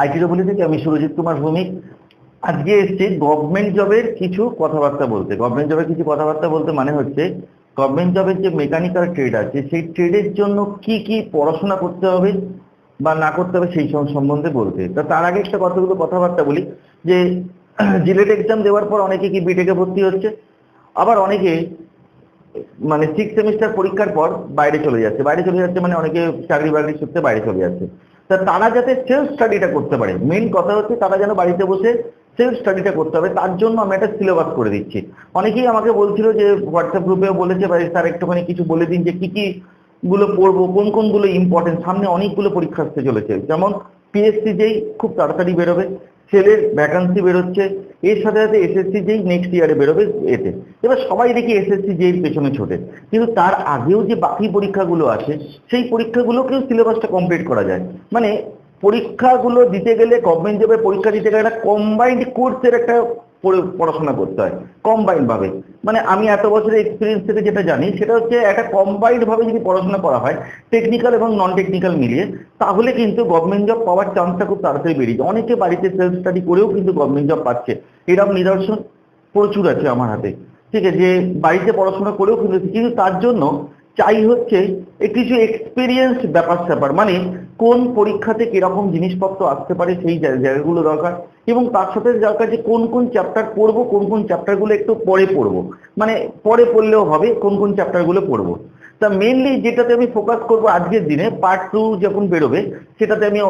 আইটিডব্লিউ থেকে আমি সুরজিৎ কুমার ভৌমিক। আজকে এসেছি গভর্নমেন্ট জবের কিছু কথাবার্তা বলতে। গভর্নমেন্ট জবের কিছু কথাবার্তা বলতে মানে হচ্ছে গভর্নমেন্ট জবের যে মেকানিক্যাল ট্রেড আছে সেই ট্রেডের জন্য কি কি পড়াশোনা করতে হবে বা না করতে হবে সেই সম্বন্ধে বলতে। তা তার আগে একটা কতগুলো কথাবার্তা বলি যে জিলেট এক্সাম দেওয়ার পর অনেকে কি বিটেকে ভর্তি হচ্ছে, আবার অনেকে মানে 6 সেমিস্টার পরীক্ষার পর বাইরে চলে যাচ্ছে। বাইরে চলে যাচ্ছে মানে অনেকে চাকরি বাকরি সূত্রে বাইরে চলে যাচ্ছে। তা তারা যাতে সেলফ স্টাডিটা করতে পারে, মেইন কথা হচ্ছে তারা যেন বাড়িতে বসে সেলফ স্টাডিটা করতে হবে, তার জন্য আমি একটা সিলেবাস করে দিচ্ছি। অনেকেই আমাকে বলছিল যে হোয়াটসঅ্যাপ গ্রুপেও বলেছে ভাই স্যার একটুখানি কিছু বলে দিন যে কি কি গুলো পড়বো, কোন কোনগুলো ইম্পর্টেন্ট, সামনে অনেকগুলো পরীক্ষা আসতে চলেছে। যেমন পিএসসি যেই খুব তাড়াতাড়ি বেরোবে, সেলের ভ্যাকান্সি বেরোচ্ছে, এর সাথে সাথে এসএসসি যেই নেক্সট ইয়ারে বেরোবে এতে। এবার সবাই দেখি এসএসসি যেই পেছনে ছোটে, কিন্তু তার আগেও যে বাকি পরীক্ষাগুলো আছে সেই পরীক্ষাগুলোকেও সিলেবাসটা কমপ্লিট করা যায়। মানে পরীক্ষাগুলো দিতে গেলে, গভর্নমেন্ট জবের পরীক্ষা দিতে গেলে একটা কম্বাইন্ড কোর্সের একটা পড়াশোনা করতে হয় কম্বাইন্ড ভাবে। মানে আমি এত বছরের এক্সপিরিয়েন্স থেকে যেটা জানি সেটা হচ্ছে একটা কম্বাইন্ড ভাবে যদি পড়াশোনা করা হয় টেকনিক্যাল এবং নন টেকনিক্যাল মিলিয়ে, তাহলে কিন্তু গভর্নমেন্ট জব পাওয়ার চান্সটা খুব তাড়াতাড়ি বেরিয়ে যায়। অনেকে বাড়িতে সেলফ স্টাডি করেও কিন্তু গভর্নমেন্ট জব পাচ্ছে, এরকম নিদর্শন প্রচুর আছে আমার হাতে। ঠিক আছে, যে বাড়িতে পড়াশোনা করেও কিন্তু তার জন্য চাই হচ্ছে কিছু এক্সপিরিয়েন্স ব্যাপার স্যাপার, মানে কোন পরীক্ষাতে কিরকম জিনিসপত্র আসতে পারে সেই জায়গাগুলো দরকার, এবং তার সাথে দরকার যে কোন কোন চ্যাপ্টার পড়বো, কোন কোন চ্যাপ্টারগুলো একটু পরে পড়বো, মানে পরে পড়লেও হবে, কোন কোন চ্যাপ্টারগুলো পড়বো। তা মেনলি যেটাতে আমি ফোকাস করব আজকের দিনে, পার্ট 2 যখন বেরোবে সেটাতে আমি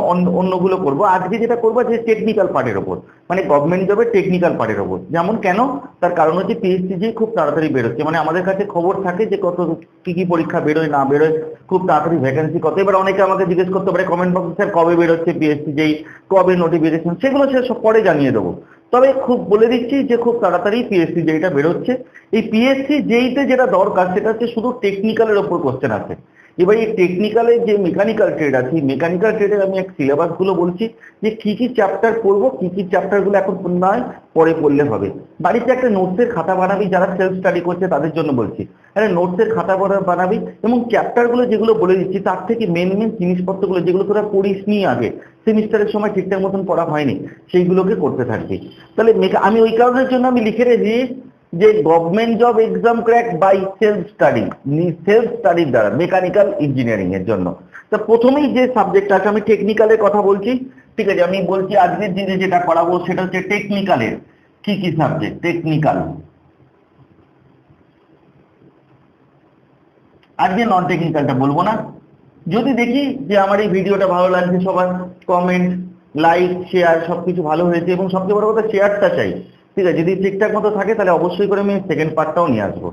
অন্যগুলো করব। আজকে যেটা করবো যে টেকনিক্যাল পার্টের ওপর, মানে গভর্নমেন্ট জবের টেকনিক্যাল পার্টের ওপর। যেমন কেন, তার কারণ হচ্ছে পিএসসি যে খুব তাড়াতাড়ি বেরোচ্ছে, মানে আমাদের কাছে খবর থাকে যে কত কি কি পরীক্ষা বেরোয় না বেরোয়, খুব তাড়াতাড়ি ভ্যাকেন্সি কত। এবার অনেকে আমাকে জিজ্ঞেস করতে পারে কমেন্ট বক্সে, স্যার কবে বেরোচ্ছে পিএসসি যেই, কবে নোটিফিকেশন, সেগুলো সে সব পরে জানিয়ে দেবো। তবে খুব বলে দিচ্ছি যে খুব তাড়াতাড়ি পিএসসি যেইটা বেরোচ্ছে। এই পিএসসি যেইতে যেটা দরকার সেটা হচ্ছে শুধু টেকনিক্যালের ওপর কোশ্চেন আছে। এবার এই টেকনিক্যালের যে মেকানিক্যাল ট্রেড আছে, মেকানিক্যাল ট্রেডের আমি এক সিলেবাস গুলো বলছি যে কি কি চ্যাপ্টার পড়বো, কি কি চ্যাপ্টার গুলো এখন নয় পরে পড়লে হবে। বাড়িতে একটা নোটসের খাতা বানাবি, যারা সেলফ স্টাডি করছে তাদের জন্য বলছি, আরে নোটসের খাতা বানাবি এবং চ্যাপ্টার গুলো যেগুলো বলে দিচ্ছি তার থেকে মেন মেন জিনিসপত্রগুলো যেগুলো তোরা পড়িসনি আগে, সেমিস্টারের সময় ঠিকঠাক মতন পড়া হয়নি, সেইগুলোকে করতে থাকবি। তাহলে আমি ওই কারণের জন্য আমি লিখে রেখেছি যে government job exam crack by self study, self স্টাডির দ্বারা মেকানিক্যাল ইঞ্জিনিয়ারিং এর জন্য। তো প্রথমেই যে সাবজেক্ট আছে, আমি টেকনিক্যালের কথা বলছি। ঠিক আছে, আমি বলছি আজকের দিনে যেটা পড়াবো সেটা হচ্ছে টেকনিক্যালের কি কি সাবজেক্ট। টেকনিক্যাল, আজকে নন টেকনিক্যালটা বলবো না। যদি দেখি যে আমার এই ভিডিওটা ভালো লাগছে, সবার কমেন্ট, লাইক, শেয়ার সবকিছু ভালো হয়েছে, এবং সবচেয়ে বড় কথা শেয়ারটা চাই। ঠিক আছে, যদি ঠিকঠাক মতো থাকে তাহলে অবশ্যই করে আমি সেকেন্ড পার্টটাও নিয়ে আসবো।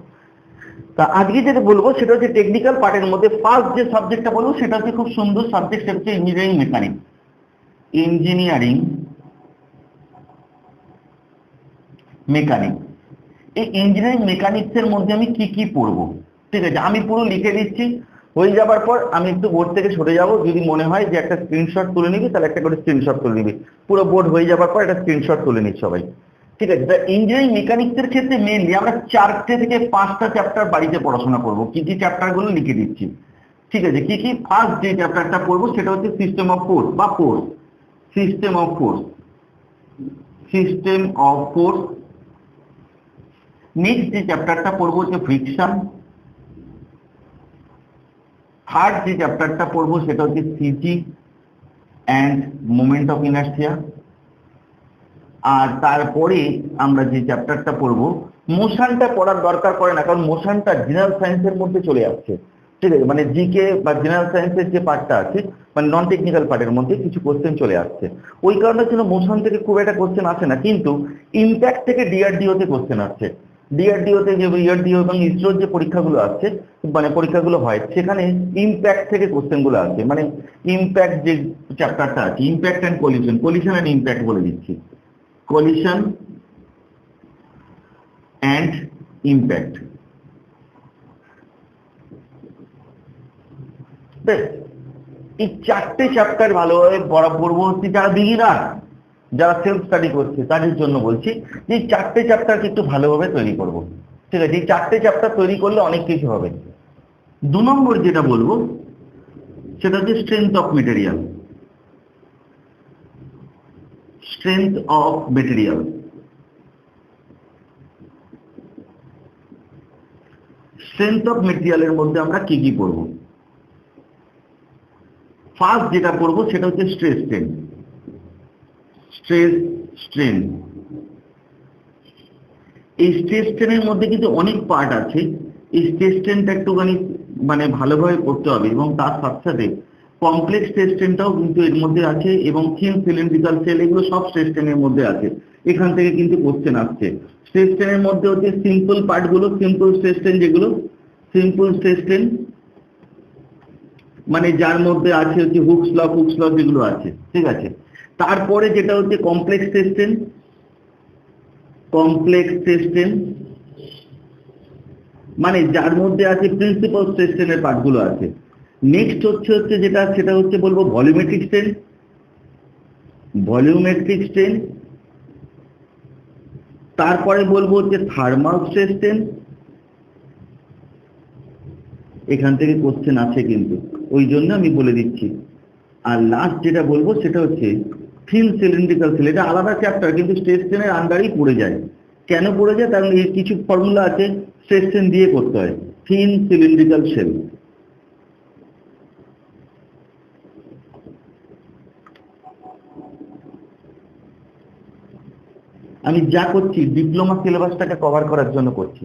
তা আজকে যেটা বলবো সেটা হচ্ছে টেকনিক্যাল পার্টের মধ্যে ফার্স্ট যে সাবজেক্টটা বলবো সেটা হচ্ছে খুব সুন্দর সাবজেক্ট, সেটা হচ্ছে ইঞ্জিনিয়ারিং মেকানিক্স। ইঞ্জিনিয়ারিং মেকানিক্স, এই ইঞ্জিনিয়ারিং মেকানিক্সের মধ্যে আমি কি কি পড়বো, ঠিক আছে আমি পুরো লিখে দিচ্ছি। হয়ে যাবার পর আমি একটু বোর্ড থেকে সরে যাব, যদি মনে হয় যে একটা স্ক্রিনশট তুলে নিবি তাহলে একটা করে স্ক্রিনশট তুলে নিবি। পুরো বোর্ড হয়ে যাবার পর একটা স্ক্রিনশট তুলে নিচ্ছি সবাই। ঠিক আছে, তা ইঞ্জিনিয়ারিং মেকানিক্সের ক্ষেত্রে মেনলি আমরা 4টে থেকে 5টা চ্যাপ্টার বাড়িতে পড়াশোনা করব। কি কি চ্যাপ্টার গুলো লিখে দিচ্ছি। ঠিক আছে, কি কি, ফার্স্ট যে চ্যাপ্টারটা পড়বো সেটা হচ্ছে সিস্টেম অফ ফোর্স বা force, system of force, system of force. Next যে চ্যাপ্টারটা পড়বো হচ্ছে ফ্রিকশন। থার্ড যে চ্যাপ্টারটা পড়বো সেটা হচ্ছে CG and moment of inertia. আর তারপরে আমরা যে চ্যাপ্টারটা পড়বো, মোশনটা পড়ার দরকার পড়ে না, কারণ মোশনটা জেনারেল সায়েন্সের মধ্যে চলে আসছে। ঠিক আছে, মানে জিকে বা জেনারেল সায়েন্সের যে পার্টটা আছে, মানে নন টেকনিক্যাল পার্টের মধ্যে কিছু কোশ্চেন চলে আসছে। ওই কারণের জন্য মোশন থেকে খুব একটা কোশ্চেন আসে না, কিন্তু ইম্প্যাক্ট থেকে ডিআরডিওতে কোশ্চেন আসছে। ডিআরডিওতে যে ডিআরডিও এবং ইসরোর যে পরীক্ষাগুলো আসছে, মানে পরীক্ষাগুলো হয় সেখানে ইম্প্যাক্ট থেকে কোশ্চেনগুলো আসে। মানে ইম্প্যাক্ট যে চ্যাপ্টারটা আছে, impact and collision, collision and impact বলে দিচ্ছি, collision and impact। বেশ, এই 4টে চ্যাপ্টার ভালোভাবে পড়বো হচ্ছে যারা বিগিনার, যারা সেলফ স্টাডি করছে তাদের জন্য বলছি যে 4টে চ্যাপ্টারকে একটু ভালোভাবে তৈরি করব। ঠিক আছে, এই 4টে চ্যাপ্টার তৈরি করলে অনেক কিছু হবে। 2 নম্বর যেটা বলবো সেটা হচ্ছে strength of material. Strength of material. Strength of মেটেরিয়ালের মধ্যে আমরা কি কি পড়ব? ফার্স্ট যেটা পড়বো সেটা হচ্ছে স্ট্রেস স্ট্রেন। স্ট্রেস স্ট্রেন, এই স্ট্রেস স্ট্রেনের মধ্যে কিন্তু অনেক পার্ট আছে। এই স্ট্রেস স্ট্রেনটা একটুখানি মানে ভালোভাবে পড়তে হবে, এবং তার সাথে সাথে কমপ্লেক্স স্ট্রেস স্ট্রেনটাও কিন্তু এর মধ্যে আছে, এবং থিন সিলিন্ড্রিক্যাল সেল, এগুলো সব স্ট্রেস স্ট্রেনের মধ্যে আছে। এখান থেকে কিন্তু কোশ্চেন আসছে। স্ট্রেস স্ট্রেনের মধ্যে হচ্ছে সিম্পল পার্টগুলো, সিম্পল স্ট্রেস স্ট্রেন, যেগুলো সিম্পল স্ট্রেস স্ট্রেন মানে যার মধ্যে আছে হচ্ছে হুকস ল যেগুলো আছে, ঠিক আছে। তারপরে যেটা হচ্ছে complex stress strain, complex stress strain মানে যার মধ্যে আছে প্রিন্সিপাল স্ট্রেস স্ট্রেনের পার্টগুলো আছে। নেক্সট হচ্ছে যেটা, সেটা হচ্ছে বলবো ভলিউমেট্রিক স্ট্রেন। ভলিউমেট্রিক স্ট্রেন, তারপরে বলবো হচ্ছে থার্মাল স্ট্রেস স্ট্রেন। এখান থেকে কোশ্চেন আছে কিন্তু, ওই জন্য আমি বলে দিচ্ছি। আর লাস্ট যেটা বলবো সেটা হচ্ছে থিন সিলিন্ড্রিক্যাল সেল। এটা আলাদা চ্যাপ্টার, কিন্তু স্ট্রেস স্ট্রেনের আন্ডারেই পড়ে যায়। কেন পড়ে যায়? কারণ এর কিছু ফর্মুলা আছে স্ট্রেস স্ট্রেন দিয়ে করতে হয়। Thin cylindrical shell. আমি যা করছি ডিপ্লোমা সিলেবাসটাকে কভার করার জন্য করছি।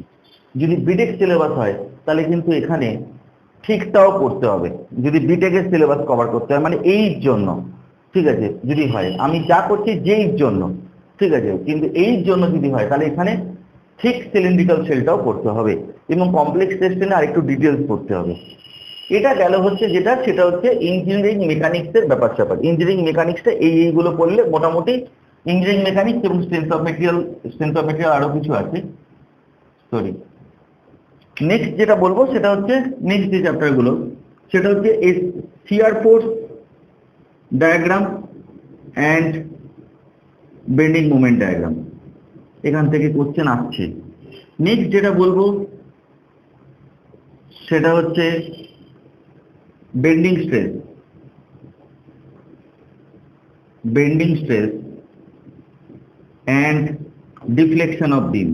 যদি বিটেক সিলেবাস হয় তাহলে কিন্তু এখানে ঠিকটাও পড়তে হবে। যদি বিটেকের সিলেবাস কভার করতে হয় মানে এই জন্য, ঠিক আছে, যদি হয়, আমি যা করছি যেই জন্য, ঠিক আছে, কিন্তু এই জন্য যদি হয় তাহলে এখানে ঠিক সিলিন্ড্রিক্যাল সেলটাও পড়তে হবে, এবং কমপ্লেক্স টেস্টে আরেকটু ডিটেলস পড়তে হবে। এটা গেল হচ্ছে যেটা, সেটা হচ্ছে ইঞ্জিনিয়ারিং মেকানিক্সের ব্যাপার স্যাপার। ইঞ্জিনিয়ারিং মেকানিক্সটা এইগুলো পড়লে মোটামুটি ইঞ্জিনিয়ারিং মেকানিক্স এবং স্ট্রেংথ অফ মেটেরিয়াল আরো কিছু আছে, সরি। নেক্সট যেটা বলবো সেটা হচ্ছে নেক্সট যে চ্যাপ্টারগুলো, সেটা হচ্ছে shear force diagram and bending moment diagram. এখান থেকে কোশ্চেন আসছে। নেক্সট যেটা বলবো সেটা হচ্ছে bending stress, bending stress and deflection of beam.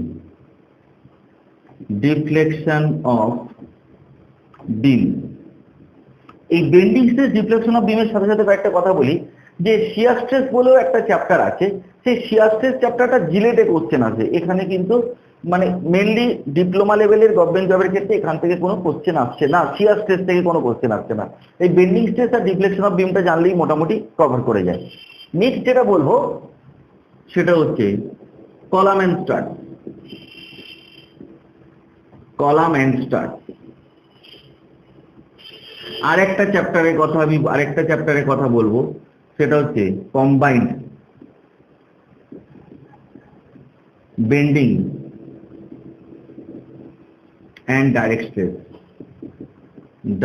Deflection of বিম, এই বেন্ডিং স্ট্রেস ডিফ্লেকশন অফ বিমের সাথে সাথে কয়েকটা কথা বলি। যে শিয়ার স্ট্রেস বলেও একটা চ্যাপ্টার আছে, সেই শিয়ার স্ট্রেস চ্যাপ্টারটা জিলেটে কোশ্চেন আছে। এখানে কিন্তু মানে মেনলি ডিপ্লোমা লেভেলের গভর্নমেন্ট জবের ক্ষেত্রে এখান থেকে কোনো কোশ্চেন আসছে না, শিয়ার স্ট্রেস থেকে কোনো কোশ্চেন আসছে না। এই বেন্ডিং স্ট্রেস আর ডিফ্লেকশন অফ বিমটা জানলেই মোটামুটি কভার করে যায়। নেক্সট যেটা বলবো সেটা হচ্ছে column and stud. Column and stud আরেকটা চ্যাপ্টারের কথা বলবো, সেটা হচ্ছে combined bending and direct stress.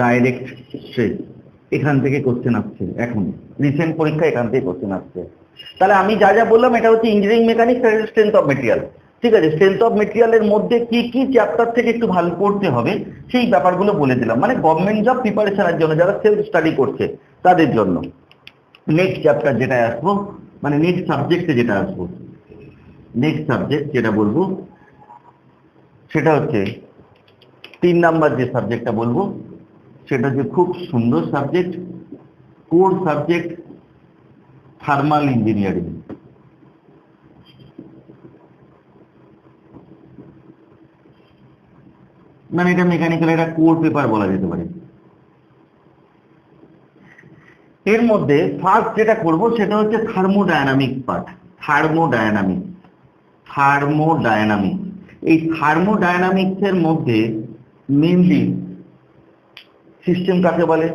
Direct stress এখান থেকে কোশ্চেন আসছে, এখন রিসেন্ট পরীক্ষা এখান থেকে কোশ্চেন আসছে। তাহলে আমি যা যা বললাম এটা হচ্ছে ইঞ্জিনিয়ারিং মেকানিক্স আর স্ট্রেংথ অফ মেটেরিয়াল, ঠিক আছে। স্ট্রেংথ অফ মেটেরিয়ালের মধ্যে কি কি চ্যাপ্টার থেকে একটু ভালো পড়তে হবে সেই ব্যাপারগুলো বলে দিলাম, মানে গভর্নমেন্ট জব প্রিপারেশনের জন্য, যারা সেলফ স্টাডি করছে তাদের জন্য। নেক্সট চ্যাপ্টার যেটা আসবো, মানে নেক্সট সাবজেক্টে যেটা আসবো, নেক্সট সাবজেক্ট যেটা বলবো সেটা হচ্ছে 3 নাম্বার যে সাবজেক্টটা বলবো সেটা হচ্ছে খুব সুন্দর subject, core subject, thermal engineering. মানে এটা মেকানিক্যাল একটা কোর পেপার বলা যেতে পারে। এর মধ্যে ফার্স্ট যেটা করব সেটা হচ্ছে থার্মোডায়নামিক পার্ট। থার্মোডায়নামিক, এই থার্মোডায়নামিক্সের মধ্যে মেইনলি সিস্টেম কাকে বলে,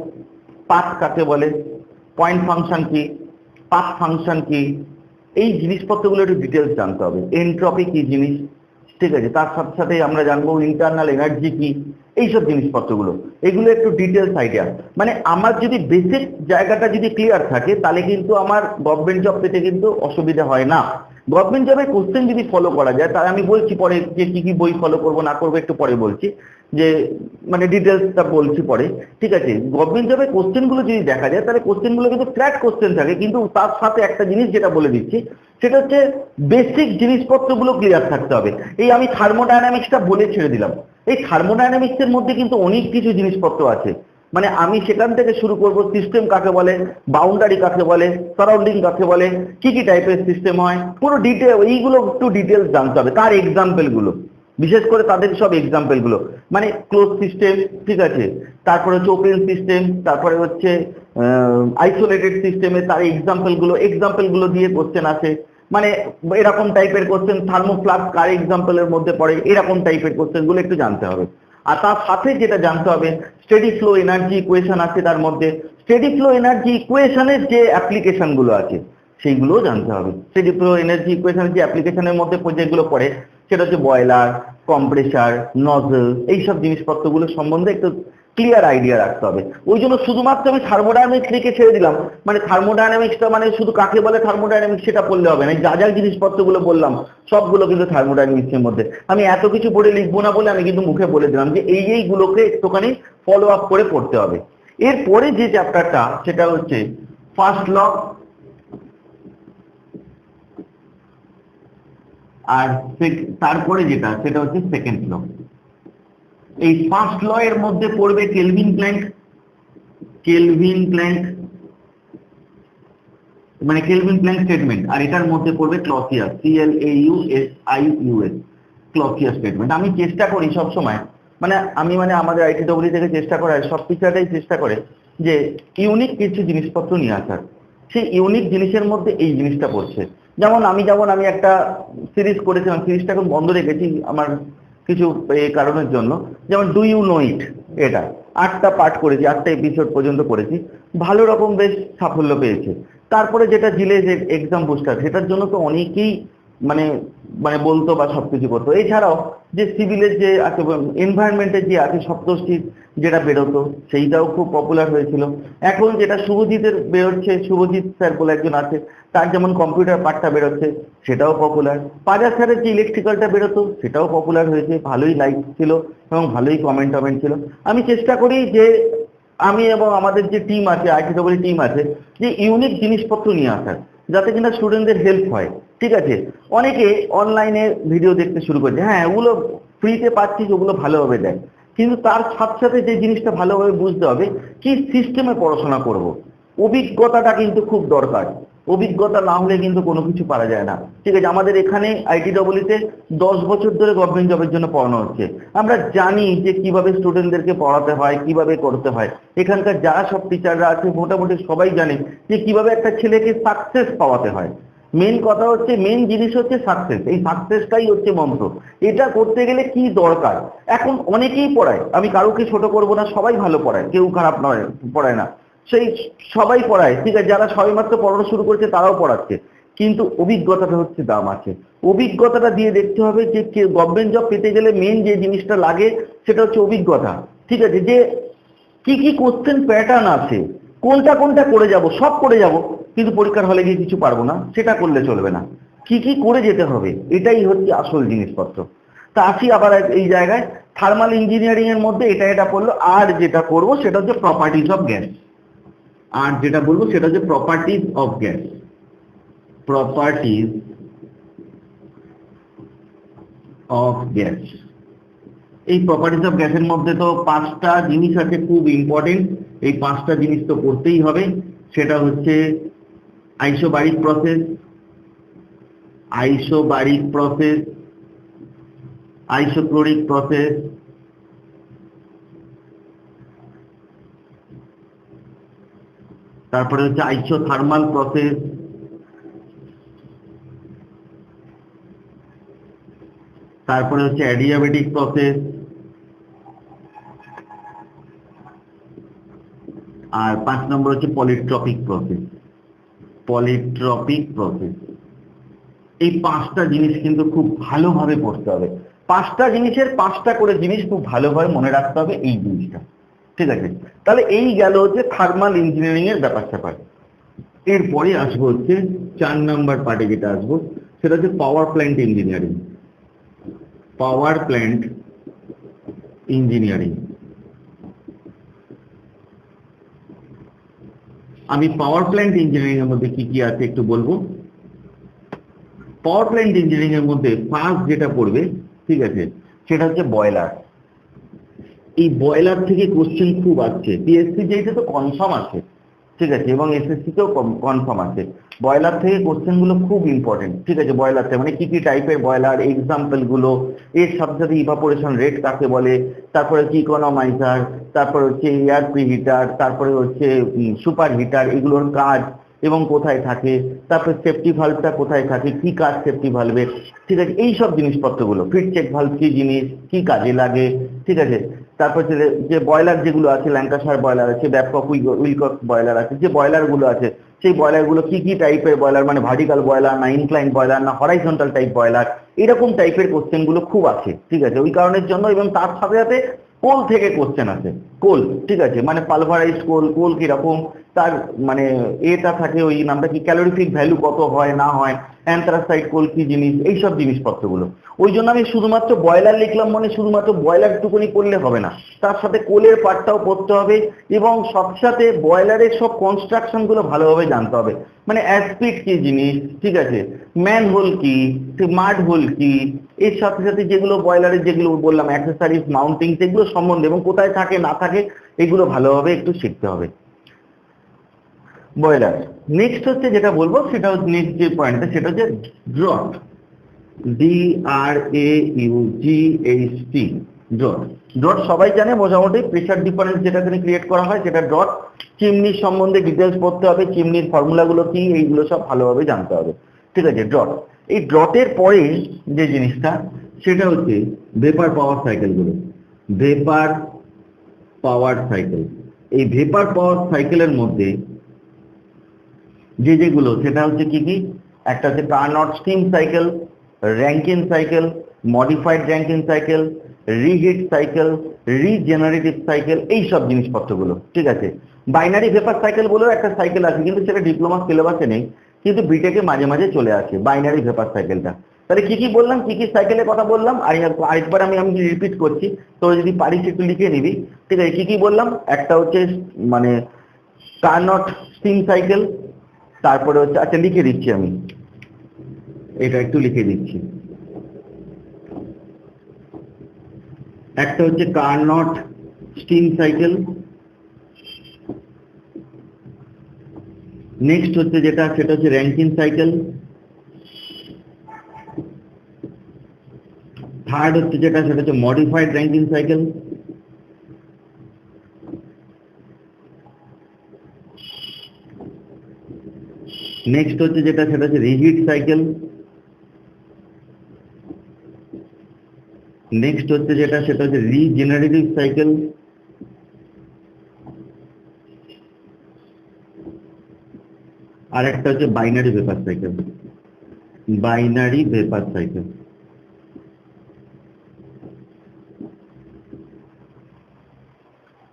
পাথ কাকে বলে, পয়েন্ট ফাংশন কি, পাথ ফাংশন কি, এই জিনিসপত্রগুলো একটু ডিটেলস জানতে হবে। এন্ট্রপি কি জিনিস, ঠিক আছে, তার সাথে সাথে আমরা জানবো ইন্টারনাল এনার্জি কি, এইসব জিনিসপত্রগুলো, এগুলো একটু ডিটেলস আইডিয়া। মানে আমার যদি বেসিক জায়গাটা যদি ক্লিয়ার থাকে তাহলে কিন্তু আমার গভর্নমেন্ট জব পেতে কিন্তু অসুবিধা হয় না। গভর্নমেন্ট জবের কোশ্চেন যদি ফলো করা যায়, তাহলে আমি বলছি পরে যে কি কি বই ফলো করবো না করবো একটু পরে বলছি, যে মানে ডিটেলসটা বলছি পরে, ঠিক আছে। গভর্নমেন্ট জবের কোশ্চেনগুলো যদি দেখা যায় তাহলে কোশ্চেনগুলো কিন্তু ফ্ল্যাট কোশ্চেন থাকে, কিন্তু তার সাথে একটা জিনিস যেটা বলে দিচ্ছি সেটা হচ্ছে বেসিক জিনিসপত্রগুলো ক্লিয়ার থাকতে হবে। এই আমি থার্মোডায়নামিক্সটা বলে ছেড়ে দিলাম, এই থার্মোডায়নামিক্সের মধ্যে কিন্তু অনেক কিছু জিনিসপত্র আছে। মানে আমি সেখান থেকে শুরু করব, সিস্টেম কাকে বলে, বাউন্ডারি কাকে বলে, সারাউন্ডিং কাকে বলে, কি কি টাইপের সিস্টেম হয়, পুরো ডিটেল এইগুলো একটু ডিটেলস জানতে হবে। তার এক্সাম্পল গুলো, বিশেষ করে তাদের সব এক্সাম্পল গুলো, মানে ক্লোজ সিস্টেম, ঠিক আছে, তারপরে হচ্ছে ওপেন সিস্টেম, তারপরে হচ্ছে আইসোলেটেড সিস্টেমে তার এক্সাম্পল গুলো দিয়ে কোশ্চেন আছে। মানে এরকম টাইপের কোশ্চেন, থার্মোফ্লাক্স কার এক্সাম্পলের মধ্যে পড়ে, এরকম টাইপের কোশ্চেন গুলো একটু জানতে হবে। আর তার সাথে যেটা জানতে হবে, স্টেডি ফ্লো এনার্জি ইকুয়েশন আছে তার মধ্যে, স্টেডি ফ্লো এনার্জি ইকুয়েশনের যে অ্যাপ্লিকেশন গুলো আছে সেইগুলোও জানতে হবে। স্টেডি ফ্লো এনার্জি ইকুয়েশনের যে অ্যাপ্লিকেশনের মধ্যে যেগুলো পড়ে সেটা হচ্ছে বয়লার, কম্প্রেসার, নজল, এইসব জিনিসপত্রগুলো সম্বন্ধে একটু ক্লিয়ার আইডিয়া রাখতে হবে। ওই জন্য শুধুমাত্র আমি থার্মোডায়নামিক্স লিখে ছেড়ে দিলাম, মানে থার্মোডায়নামিক্সটা মানে শুধু কাকে বলে থার্মোডায়নামিক্স সেটা পড়লে হবে না, যা যা জিনিসপত্রগুলো বললাম সবগুলো কিন্তু থার্মোডায়নামিক্সের মধ্যে। আমি এত কিছু পড়ে লিখবো না বলে আমি কিন্তু মুখে বলে দিলাম যে এইগুলোকে একটুখানি ফলো আপ করে পড়তে হবে। এরপরে যে চ্যাপ্টারটা সেটা হচ্ছে ফার্স্ট ল, আর তারপরে যেটা সেটা হচ্ছে সেকেন্ড ল। এই ফার্স্ট ল এর মধ্যে পড়বে কেলভিন প্ল্যাঙ্ক, মানে কেলভিন প্ল্যাঙ্ক স্টেটমেন্ট, আর এটার মধ্যে পড়বে ক্লসিয়াস, CLAUSIUS, ক্লসিয়াস স্টেটমেন্ট। আমি চেষ্টা করি সব সময়, মানে আমাদের ITW থেকে চেষ্টা করা হয়, সব টিচাররাই চেষ্টা করে যে ইউনিক কিছু জিনিসপত্র নিয়ে আসার। সেই ইউনিক জিনিসের মধ্যে এই জিনিসটা পড়ছে। যেমন আমি একটা সিরিজ করেছিলাম, সিরিজটা এখন বন্ধ রেখেছি আমার কিছু কারণের জন্য। যেমন ডু ইউ নো ইট, এটা 8টা পার্ট করেছি, 8টা এপিসোড পর্যন্ত করেছি, ভালো রকম বেশ সাফল্য পেয়েছে। তারপরে যেটা জিলেজ এক্সাম বুস্টার, সেটার জন্য তো অনেকেই মানে বলতো বা সবকিছু করতো। এছাড়াও যে সিভিলের যে আছে, এনভায়রনমেন্টের যে আছে সপ্তর্ষি যেটা বেরোতো, সেইটাও খুব পপুলার হয়েছিল। এখন যেটা শুভজিতের বেরোচ্ছে, শুভজিৎ স্যার বলে একজন আছে, তার যেমন কম্পিউটার পার্টটা বেরোচ্ছে সেটাও পপুলার। পাজার স্যারের যে ইলেকট্রিক্যালটা বেরোতো সেটাও পপুলার হয়েছে, ভালোই লাইক ছিল এবং ভালোই কমেন্ট ছিল। আমি চেষ্টা করি যে আমি এবং আমাদের যে টিম আছে, ITW টিম আছে, যে ইউনিক জিনিসপত্র নিয়ে আসার, যাতে কিনা স্টুডেন্টদের হেল্প হয়। ঠিক আছে, অনেকে অনলাইনে ভিডিও দেখতে শুরু করছে, হ্যাঁ ওগুলো ফ্রিতে পাচ্ছিস, ওগুলো ভালোভাবে দেয়, কিন্তু তার সাথে সাথে যে জিনিসটা ভালোভাবে বুঝতে হবে কি সিস্টেমে পড়াশোনা করব, অভিজ্ঞতাটা কিন্তু খুব দরকার। অভিজ্ঞতা না হলে কিন্তু কোনো কিছু পারা যায় না। ঠিক আছে, আমাদের এখানে ITW-তে 10 বছর ধরে গভর্নমেন্ট জবের জন্য পড়ানো হচ্ছে। আমরা জানি যে কিভাবে স্টুডেন্টদেরকে পড়াতে হয়, কিভাবে করতে হয়। এখানকার যারা সব টিচাররা আছে মোটামুটি সবাই জানে যে কিভাবে একটা ছেলেকে সাকসেস পাওয়াতে হয়। মেন কথা হচ্ছে, মেন জিনিস হচ্ছে সাকসেস। এই সাকসেসটাই হচ্ছে মন্ত্র। এটা করতে গেলে কি দরকার, এখন অনেকেই পড়ায়, আমি কারোকে ছোট করব না, সবাই ভালো পড়ায়, কেউ খারাপ নয়, পড়ায় না, সেই সবাই পড়ায়, ঠিক আছে, যারা সবেমাত্র পড়ানো শুরু করেছে তারাও পড়াচ্ছে, কিন্তু অভিজ্ঞতাটা হচ্ছে দাম আছে। অভিজ্ঞতাটা দিয়ে দেখতে হবে যে গভর্নমেন্ট জব পেতে গেলে মেন যে জিনিসটা লাগে সেটা হচ্ছে অভিজ্ঞতা। ঠিক আছে, যে কি কি কোশ্চেন প্যাটার্ন আছে, কোনটা কোনটা করে যাব, সব করে যাব, কিন্তু পরীক্ষার হলে গিয়ে কিছু পারবো না, সেটা করলে চলবে না। কি কি করে যেতে হবে, এটাই হচ্ছে আসল জিনিসপত্র। তা আসি আবার এই জায়গায়, থার্মাল ইঞ্জিনিয়ারিং এর মধ্যে এটা পড়লো, আর যেটা করবো সেটা হচ্ছে প্রপার্টিজ অফ গ্যাস। আর যেটা বলবো সেটা হচ্ছে properties of gas. Properties of gas, এই প্রপার্টিজ অফ গ্যাসের মধ্যে তো 5টা জিনিস আছে খুব ইম্পর্টেন্ট, এই 5টা জিনিস তো করতেই হবে। সেটা হচ্ছে আইসোবারিক প্রসেস, আইসোক্লোরিক প্রসেস, তারপরে হচ্ছে আইসোথার্মাল প্রসেস, তারপরে হচ্ছে অ্যাডিয়াবেটিক প্রসেস, আর 5 নম্বর হচ্ছে পলিট্রপিক প্রসেস। এই 5টা জিনিস কিন্তু খুব ভালোভাবে পড়তে হবে। পাঁচটা জিনিসের পাঁচটা করে জিনিস খুব ভালোভাবে মনে রাখতে হবে এই জিনিসটা, ঠিক আছে? তাহলে এই গেল হচ্ছে থার্মাল ইঞ্জিনিয়ারিং এর ব্যাপার স্যাপার। এরপরে আসবো হচ্ছে 4 নাম্বার পার্টে, যেটা আসবো সেটা হচ্ছে power plant engineering. Power plant engineering, আমি পাওয়ার প্ল্যান্ট ইঞ্জিনিয়ারিং এর মধ্যে কি কি আছে একটু বলবো। পাওয়ার প্ল্যান্ট ইঞ্জিনিয়ারিং এর মধ্যে ফার্স্ট যেটা পড়বে, ঠিক আছে, সেটা হচ্ছে বয়লার। এই বয়লার থেকে কোশ্চেন খুব আসছে, পিএসসি যেটা তো কনফার্ম আছে, ঠিক আছে, এবং এসএসসি তেও কনফার্ম আছে। বয়লার থেকে কোশ্চেন গুলো খুব ইম্পর্টেন্ট, ঠিক আছে। বয়লার থেকে মানে কি কি টাইপের বয়লার, এক্সাম্পল গুলো, এর সাথে সাথে ইভাপোরেশন রেট কাকে বলে, তারপরে হচ্ছে ইকোনমাইজার, তারপরে হচ্ছে এয়ার প্রিহিটার, তারপরে হচ্ছে সুপার হিটার, এগুলোর কাজ এবং কোথায় থাকে, তারপরে সেফটি ভালভটা কোথায় থাকে, কি কাজ সেফটি ভালভের, ঠিক আছে, এই সব জিনিসপত্রগুলো। ফিট চেক ভালভ কি জিনিস, কি কাজে লাগে, ঠিক আছে। তারপর যে বয়লার যেগুলো আছে, ল্যাঙ্কাশায়ার বয়লার আছে, ব্যাবকক উইলকক্স বয়লার আছে, যে বয়লার গুলো আছে সেই বয়লার গুলো কি কি টাইপের বয়লার, মানে ভার্টিক্যাল বয়লার না ইনক্লাইন বয়লার না হরাইজন্টাল টাইপ বয়লার, এরকম টাইপের কোশ্চেন গুলো খুব আছে, ঠিক আছে, ওই কারণের জন্য। এবং তার সাথে সাথে কোল থেকে কোশ্চেন আছে, কোল, ঠিক আছে, মানে পালভারাইজ কোল, কোল কিরকম, তার মানে এটা থাকে, ওই নামটা কি, ক্যালোরিফিক ভ্যালু কত হয় না হয়, অ্যান্থ্রাসাইট কোল কি জিনিস, এইসব জিনিসপত্রগুলো। ওই জন্য আমি শুধুমাত্র বয়লার লিখলাম, মানে শুধুমাত্র বয়লার টুকুনি করলে হবে না, তার সাথে কোলের পার্টটাও পড়তে হবে, এবং সাথে বয়লারের সব কনস্ট্রাকশন গুলো ভালোভাবে জানতে হবে। মানে অ্যাসপিড কি জিনিস, ঠিক আছে, ম্যান হোল কি, মাড হোল কি, এর সাথে সাথে যেগুলো বয়লারের যেগুলো বললাম অ্যাক্সেসরিজ, মাউন্টিং, সেগুলো সম্বন্ধে এবং কোথায় থাকে না থাকে এগুলো ভালোভাবে একটু শিখতে হবে। বয়লার। নেক্সট হচ্ছে যেটা বলবো সেটা হচ্ছে নেক্সট যে পয়েন্টটা, সেটা হচ্ছে ড্রট। DRAUGHT, drought. ড্রট সবাই জানে মোটামুটি, প্রেসার ডিফারেন্স যেটা ক্রিয়েট করা হয় সেটা ড্রট। চিমনির সম্বন্ধে ডিটেলস পড়তে হবে, চিমনির ফর্মুলাগুলো কি, এইগুলো সব ভালোভাবে জানতে হবে, ঠিক আছে। ড্রট, এই ড্রটের পরে যে জিনিসটা সেটা হচ্ছে ভেপার পাওয়ার সাইকেলগুলো। ভেপার পাওয়ার সাইকেল, এই ভেপার পাওয়ার সাইকেলের মধ্যে যেগুলো সেটা হচ্ছে কি কি, একটা হচ্ছে Carnot steam cycle, Rankine cycle, modified Rankine cycle, reheat cycle, regenerative cycle, এই সব জিনিসপত্রগুলো, ঠিক আছে। বাইনারি ভেপার সাইকেল বলেও একটা সাইকেল আছে, কিন্তু সেটা ডিপ্লোমা সিলেবাসে নেই, কিন্তু বিটেকে মাঝে মাঝে চলে আসে বাইনারি ভেপার সাইকেলটা। তাহলে কি কি বললাম, কি কি সাইকেলের কথা বললাম, আরেকবার আমি রিপিট করছি, তো যদি পারিস একটু লিখে নিবি, ঠিক আছে। কি কি বললাম, একটা হচ্ছে মানে কার্নট স্টিম সাইকেল, তারপরে হচ্ছে, আচ্ছা লিখে দিচ্ছি আমি, এটা একটু লিখে দিচ্ছি, একটা হচ্ছে কার্নট স্টিম সাইকেল, নেক্সট হচ্ছে যেটা সেটা হচ্ছে র্যাঙ্কিন সাইকেল, থার্ড হচ্ছে যেটা সেটা হচ্ছে মডিফাইড র্যাঙ্কিন সাইকেল, নেক্সট হচ্ছে যেটা সেটা হচ্ছে রিহিট সাইকেল, নেক্সট হচ্ছে যেটা সেটা হচ্ছে রিজেনারেটিভ সাইকেল, আর একটা হচ্ছে binary vapour cycle. Binary vapour cycle,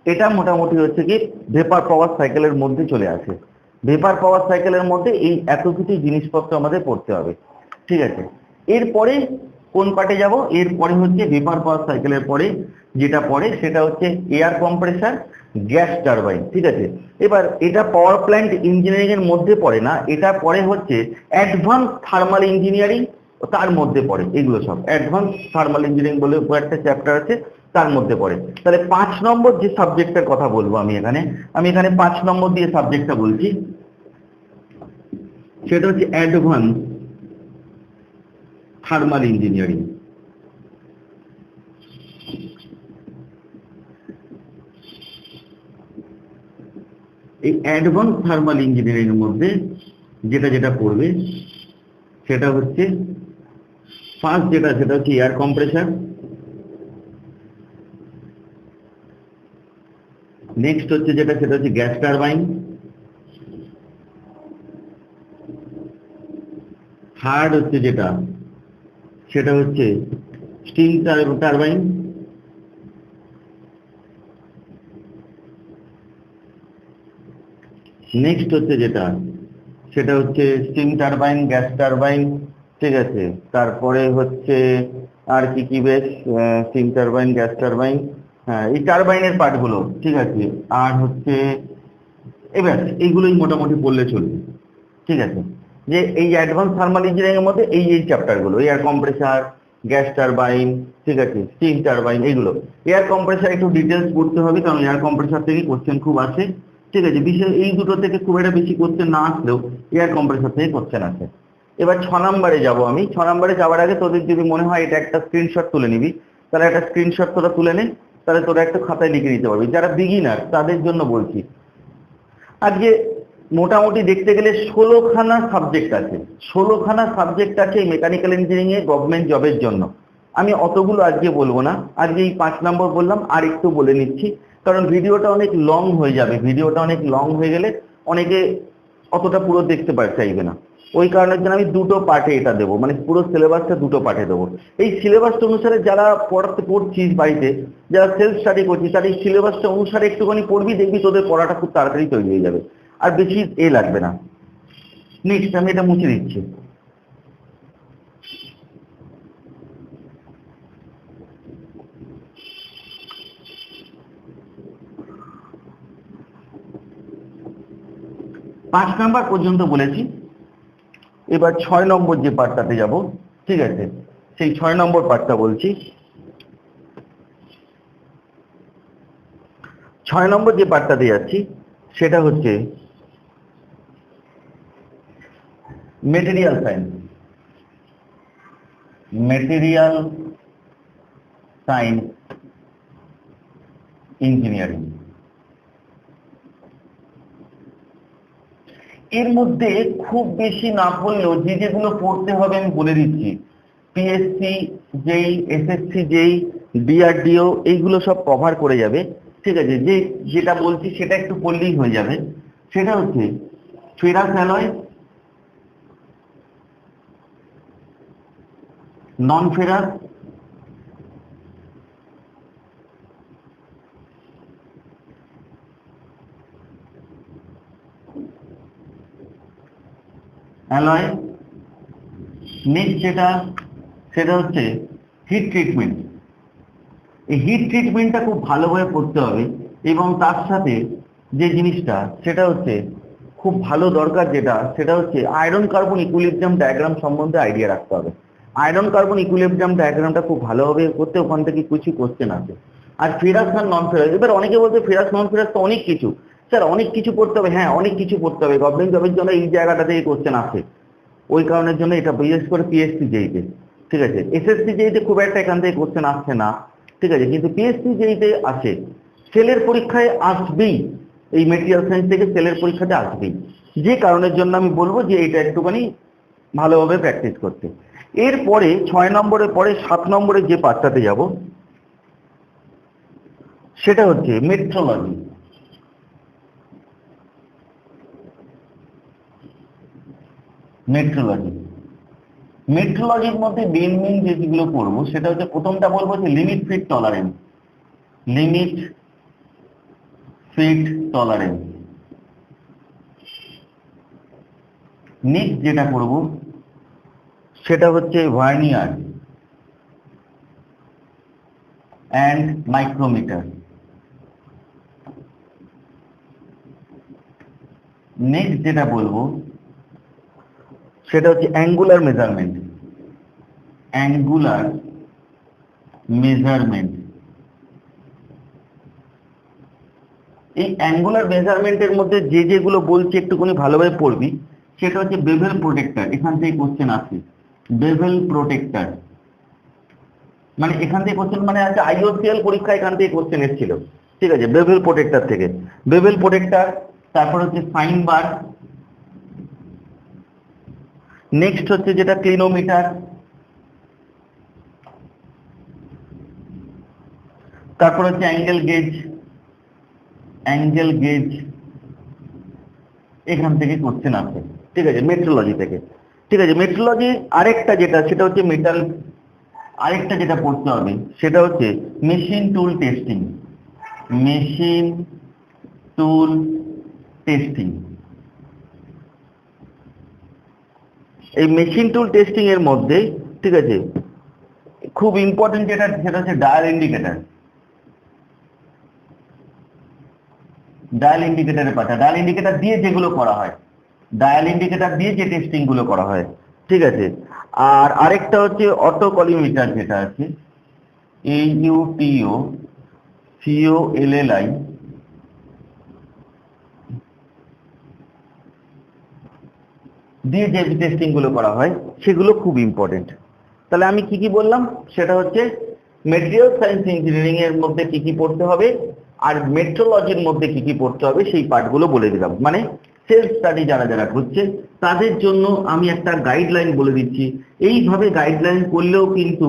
এটা মোটামুটি হচ্ছে কি ভেপার পাওয়ার সাইকেলের মধ্যে চলে আসে। ভেপার পাওয়ার সাইকেলের মধ্যে এই এত কিছু জিনিসপত্র আমাদের পড়তে হবে, ঠিক আছে। এরপরে কোন পার্টে যাব, এরপরে হচ্ছে ভেপার পাওয়ার সাইকেলের পরে যেটা পড়ে সেটা হচ্ছে এয়ার কম্প্রেসার, গ্যাস টারবাইন, ঠিক আছে। এবার এটা পাওয়ার প্ল্যান্ট ইঞ্জিনিয়ারিং এর মধ্যে পড়ে না, এটা পড়ে হচ্ছে অ্যাডভান্স থার্মাল ইঞ্জিনিয়ারিং, তার মধ্যে পড়ে এগুলো সব। অ্যাডভান্স থার্মাল ইঞ্জিনিয়ারিং বলে একটা চ্যাপ্টার আছে, তার মধ্যে পড়ে। তাহলে 5 নম্বর যে সাবজেক্টের কথা বলবো আমি এখানে 5 নম্বর দিয়ে সাবজেক্টটা বলছি, সেটা হচ্ছে অ্যাডভান্স থার্মাল ইঞ্জিনিয়ারিং। এই অ্যাডভান্স থার্মাল ইঞ্জিনিয়ারিং এর মধ্যে যেটা যেটা পড়বে সেটা হচ্ছে ফার্স্ট যেটা সেটা হচ্ছে এয়ার কম্প্রেসার, নেক্সট হচ্ছে যেটা সেটা হচ্ছে গ্যাস টারবাইন, থার্ড হচ্ছে যেটা সেটা হচ্ছে স্টিম টারবাইন, নেক্সট হচ্ছে যেটা সেটা হচ্ছে স্টিম টারবাইন, গ্যাস টারবাইন, ঠিক আছে। তারপরে হচ্ছে আর কি কি বেশ, স্টিম টারবাইন, গ্যাস টারবাইন, হ্যাঁ এই টারবাইনের পার্টগুলো, ঠিক আছে। আর হচ্ছে এবার এইগুলোই মোটামুটি পড়লে চলবে, ঠিক আছে। যে এই অ্যাডভান্স থার্মাল ইঞ্জিনিয়ারিং এর মধ্যে এই চ্যাপ্টারগুলো, এয়ার কম্প্রেসার, গ্যাস টারবাইন, ঠিক আছে, স্টিম টারবাইন, এইগুলো। এয়ার কম্প্রেসার একটু ডিটেলস পড়তে হবে, কারণ এয়ার কম্প্রেসার থেকে কোশ্চেন খুব আসে, ঠিক আছে। বিশেষ এই দুটো থেকে খুব একটা বেশি কোশ্চেন না আসলেও এয়ার কম্প্রেসার থেকে কোশ্চেন আসে। এবার 6 নম্বরে যাব আমি। 6 নম্বরে যাওয়ার আগে তোদের যদি মনে হয় এটা একটা স্ক্রিনশট তুলে নিবি, তাহলে একটা স্ক্রিনশট তোরা তুলে নে, তাহলে তোরা একটা খাতায় লিখে নিতে পারবি। যারা বিগিনার তাদের জন্য বলছি, আজকে মোটামুটি দেখতে গেলে 16খানা সাবজেক্ট আছে, 16খানা সাবজেক্ট আছে মেকানিক্যাল ইঞ্জিনিয়ারিং এ গভর্নমেন্ট জবের জন্য। আমি অতগুলো আজকে বলবো না, আজকে এই 5 নম্বর বললাম, আর একটু বলে নিচ্ছি, কারণ ভিডিওটা অনেক লং হয়ে যাবে। ভিডিওটা অনেক লং হয়ে গেলে অনেকে অতটা পুরো দেখতে চাইবে না। ওই কারণের জন্য আমি দুটো পার্টে এটা দেবো, মানে পুরো সিলেবাসটা দুটো পার্টে দেবো। এই সিলেবাসটা অনুসারে যারা পড়ছিস বাড়িতে, যারা সেলফ স্টাডি করছিস, তার এই সিলেবাসটা অনুসারে একটুখানি পড়বি, দেখবি তোদের পড়াটা খুব তাড়াতাড়ি তৈরি হয়ে যাবে, আর বেশি লাগবে না। নেক্সট আমি এটা মুছে দিচ্ছি। পাঁচ নাম্বার পর্যন্ত বলেছি, এবার 6 নম্বর যে পার্টটাতে যাব, ঠিক আছে, সেই 6 নম্বর পার্টটা বলছি। 6 নম্বর যে পার্টটাতে যাচ্ছি সেটা হচ্ছে material science. Material science engineering, এর মধ্যে খুব বেশি না পড়লেও যেগুলো পড়তে হবে আমি বলে দিচ্ছি। পিএসসি যেই, এসএসসি যেই, ডিআরডিও, এইগুলো সব কভার করে যাবে, ঠিক আছে। যেটা বলছি সেটা একটু পড়লেই হয়ে যাবে। সেটা হচ্ছে ফেরাস অ্যালয়, নন ফেরাস, অ্যালয়। নেক্সট যেটা সেটা হচ্ছে হিট ট্রিটমেন্ট। এই হিট ট্রিটমেন্টটা খুব ভালোভাবে পড়তে হবে, এবং তার সাথে যে জিনিসটা সেটা হচ্ছে খুব ভালো দরকার, যেটা সেটা হচ্ছে আয়রন কার্বন ইকুইলিব্রিয়াম ডায়াগ্রাম সম্বন্ধে আইডিয়া রাখতে হবে। আয়রন কার্বন ইকুইলিব্রিয়াম ডায়াগ্রামটা খুব ভালোভাবে করতে, ওখান থেকে কিছু কোশ্চেন আছে। আর ফেরাস আর নন ফেরাস, এবার অনেকে বলতে ফেরাস নন ফেরাস তো অনেক কিছু, স্যার অনেক কিছু পড়তে হবে। হ্যাঁ অনেক কিছু পড়তে হবে, গভর্নমেন্ট জবের জন্য এই জায়গাটা থেকে কোশ্চেন আসে, ওই কারণের জন্য এটা বিশেষ করে পিএসসি যেইতে, ঠিক আছে। এসএসসি যেইতে খুব একটা এখান থেকে কোশ্চেন আসছে না, ঠিক আছে, কিন্তু পিএসসি যেইতে আসে, সেলের পরীক্ষায় আসবেই, এই মেটেরিয়াল সায়েন্স থেকে সেলের পরীক্ষাতে আসবেই। যে কারণের জন্য আমি বলবো যে এটা একটুখানি ভালোভাবে প্র্যাকটিস করতে। এরপরে 6 নম্বরের পরে 7 নম্বরের যে পার্টটাতে যাব সেটা হচ্ছে মেট্রোলজি। মেট্রোলজি, মেট্রোলজির মধ্যে মেন যেগুলো পড়বো সেটা হচ্ছে, প্রথমটা বলবো যে limit fit tolerance. Limit fit tolerance. Next যেটা করব সেটা হচ্ছে ভার্নিয়ার অ্যান্ড মাইক্রোমিটার। নেক্সট যেটা বলবো সেটা হচ্ছে অ্যাঙ্গুলার মেজারমেন্ট। অ্যাঙ্গুলার মেজারমেন্ট, এই অ্যাঙ্গুলার মেজারমেন্টের মধ্যে যেগুলো বলছি একটুখানি ভালোভাবে পড়বি। সেটা হচ্ছে বেভেল প্রোটেক্টর, এখান থেকে কোশ্চেন আসে। বেভেল প্রোটেক্টর মানে এখান থেকে কোশ্চেন, মানে আছে আইওসিএল পরীক্ষা এখান থেকে কোশ্চেন এসেছিল, ঠিক আছে, বেভেল প্রোটেক্টর থেকে। বেভেল প্রোটেক্টর, তারপর হচ্ছে সাইন বার, নেক্সট হচ্ছে যেটা ক্লিনোমিটার, তারপর হচ্ছে অ্যাঙ্গেল গেজ। অ্যাঙ্গেল গেজ এখান থেকে কোশ্চেন আসে, ঠিক আছে, মেট্রোলজি থেকে, ঠিক আছে। মেট্রোলজি আরেকটা যেটা সেটা হচ্ছে মেটাল আরেকটা যেটা পড়তে হবে সেটা হচ্ছে machine tool testing. Machine tool testing, এই মেশিন টুল টেস্টিং এর মধ্যে, ঠিক আছে, খুব ইম্পর্টেন্ট যেটা সেটা হচ্ছে ডায়াল ইন্ডিকেটর। ডায়াল ইন্ডিকেটরের পাঠা, ডায়াল ইন্ডিকেটর দিয়ে যেগুলো করা হয়, ডায়াল ইন্ডিকেটর দিয়ে যে টেস্টিং গুলো করা হয়, ঠিক আছে। আর আরেকটা হচ্ছে অটো কলিমিটার যেটা আছে, AUTO COLLI, দিয়ে যে টেস্টিং গুলো করা হয় সেগুলো খুব ইম্পর্টেন্ট। তাহলে আমি কি কি বললাম সেটা হচ্ছে মেটেরিয়াল সায়েন্স ইঞ্জিনিয়ারিং এর মধ্যে কি কি পড়তে হবে আর মেট্রোলজির মধ্যে কি কি পড়তে হবে সেই পার্টগুলো বলে দিলাম। মানে সেলফ স্টাডি যারা যারা করছে তাদের জন্য আমি একটা গাইডলাইন বলে দিচ্ছি। এইভাবে গাইডলাইন করলেও কিন্তু